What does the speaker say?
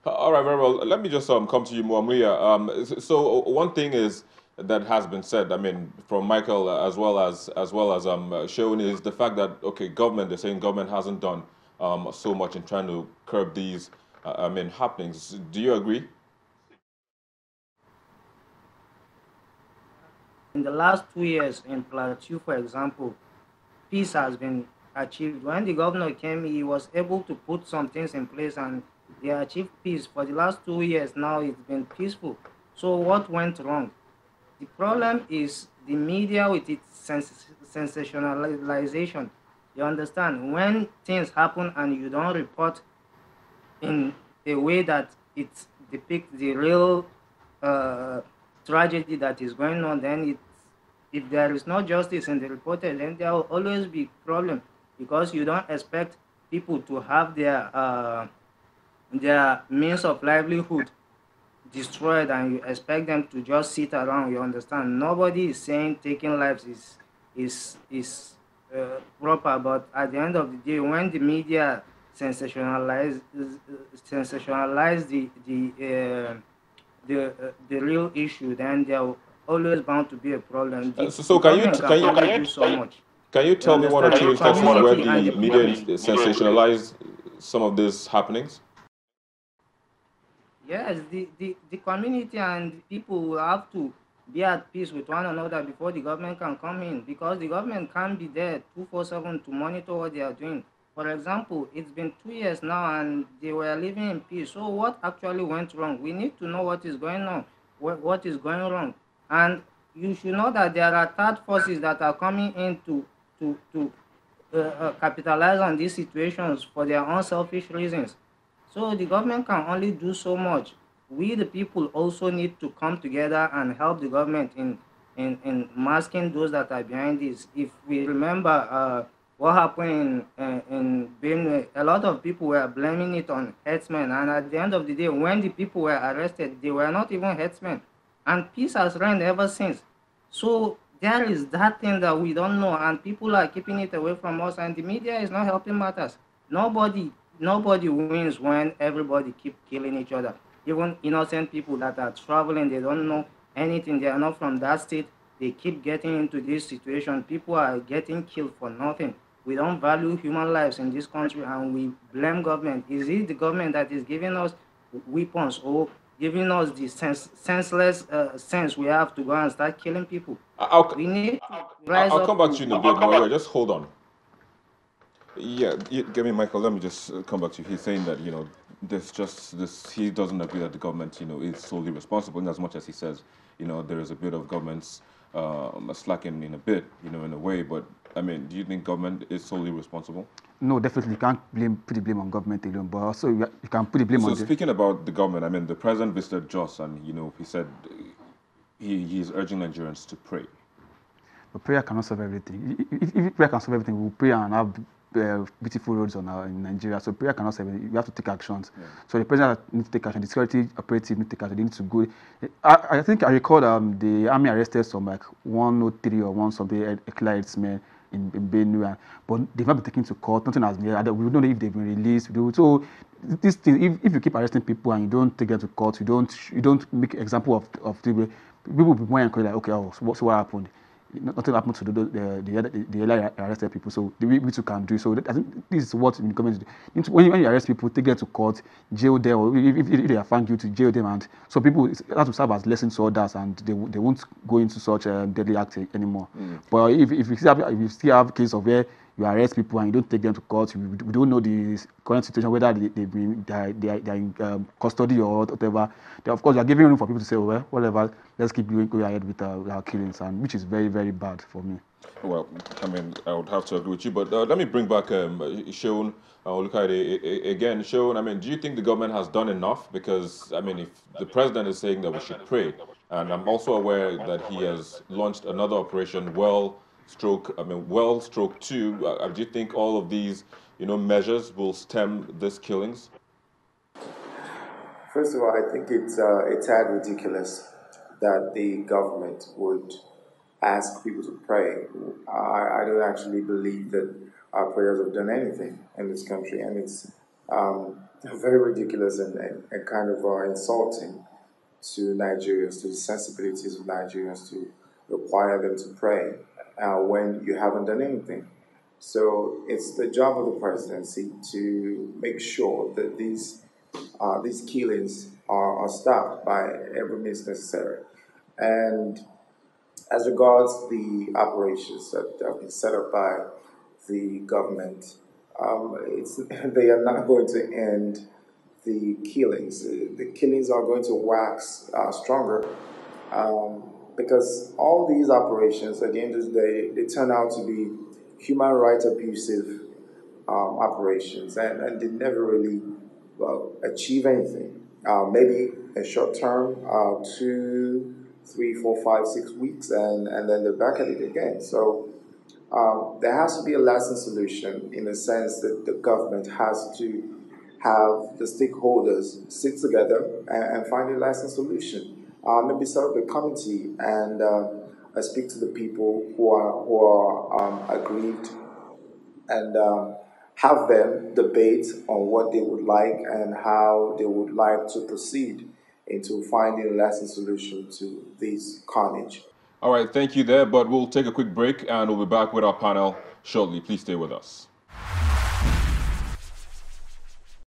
All right, very well. Let me just come to you, Muamuya. So one thing is that has been said. I mean, from Michael as well as Seun is the fact that okay, government. They're saying government hasn't done so much in trying to curb these. I mean, happenings. Do you agree? In the last 2 years in Plateau, for example, peace has been achieved. When the governor came, he was able to put some things in place and they achieved peace. For the last 2 years now, it's been peaceful. So what went wrong? The problem is the media with its sensationalization. You understand? When things happen and you don't report in a way that it depicts the real uh, tragedy that is going on, then if there is no justice in the reported, then there will always be problem because you don't expect people to have their means of livelihood destroyed and you expect them to just sit around. You understand? Nobody is saying taking lives is proper, but at the end of the day, when the media sensationalize sensationalize the real issue, then there will always bound to be a problem. The So can you government can can you only do so much. can you You tell me one or understand? two The instances where community and the the media people. sensationalized some of these happenings? Yes, the community and the people will have to be at peace with one another before the government can come in because the government can't be there 247 to monitor what they are doing. For example, it's been 2 years now and they were living in peace. So what actually went wrong? We need to know what is going on, what is going wrong. And you should know that there are third forces that are coming in to capitalize on these situations for their own selfish reasons. So the government can only do so much. We, the people, also need to come together and help the government in masking those that are behind this. If we remember what happened in Benue, a lot of people were blaming it on herdsmen. And at the end of the day, when the people were arrested, they were not even herdsmen. And peace has reigned ever since. So there is that thing that we don't know, and people are keeping it away from us, and the media is not helping matters. Nobody wins when everybody keep killing each other. Even innocent people that are traveling, they don't know anything. They are not from that state. They keep getting into this situation. People are getting killed for nothing. We don't value human lives in this country, and we blame government. Is it the government that is giving us weapons or giving us the senseless sense we have to go and start killing people? I'll We need to rise I'll up come back to to. you in a bit, Maria. Just hold on. Yeah, give me Michael. Let me just come back to you. He's saying that there's just this. He doesn't agree that the government is solely responsible, in as much as he says there is a bit of government's slacking in a bit, in a way. But I mean, do you think government is solely responsible? No, definitely you can't put the blame on government alone, but also you can put the blame So on the. speaking about the government, I mean, the president visited Jos, and he said he's urging Nigerians to pray. But prayer cannot solve everything. If prayer can solve everything, we'll pray and have beautiful roads in Nigeria. So prayer cannot solve everything. We have to take actions. Yeah. So the president needs to take action. The security operative need to take action. They need to go. I think I recall the army arrested some like 103 or one something clearance men in Benue, but they've not been taken to court. Nothing has been. We don't know if they've been released. So this thing, if you keep arresting people and you don't take them to court, you don't make example of people will be more encouraged like, okay, so what happened? Nothing happened to the earlier arrested people. So we too can do. So I think this is what the government do. When you arrest people, take them to court, jail them, or if they are found guilty, jail them. And so people have to serve as lessons to others, and they won't go into such deadly acts anymore. But if you still have case of where you arrest people and you don't take them to court, we don't know the current situation, whether they're in custody or whatever. Then of course, you are giving room for people to say, oh, well, whatever, let's keep going ahead with our killings, and which is very, very bad for me. Well, I mean, I would have to agree with you, but let me bring back Sean. Look at it again, Sean. I mean, do you think the government has done enough? Because I mean, if the president is saying that we should pray, and I'm also aware that he has launched another operation, well stroke two. Do you think all of these, measures will stem these killings? First of all, I think it's tad ridiculous that the government would ask people to pray. I don't actually believe that our prayers have done anything in this country, and it's very ridiculous and kind of insulting to Nigerians, to the sensibilities of Nigerians, to require them to pray when you haven't done anything. So it's the job of the presidency to make sure that these killings are stopped by every means necessary. And as regards the operations that have been set up by the government, they are not going to end the killings. The killings are going to wax stronger because all these operations, at the end of the day, they turn out to be human rights abusive operations, and they never really achieve anything. Maybe a short term, 2, 3, 4, 5, 6 weeks, and then they're back at it again. So there has to be a lasting solution in the sense that the government has to have the stakeholders sit together and find a lasting solution. Maybe set up a committee and speak to the people who are aggrieved and have them debate on what they would like and how they would like to proceed into finding a lasting solution to this carnage. All right, thank you there, but we'll take a quick break and we'll be back with our panel shortly. Please stay with us.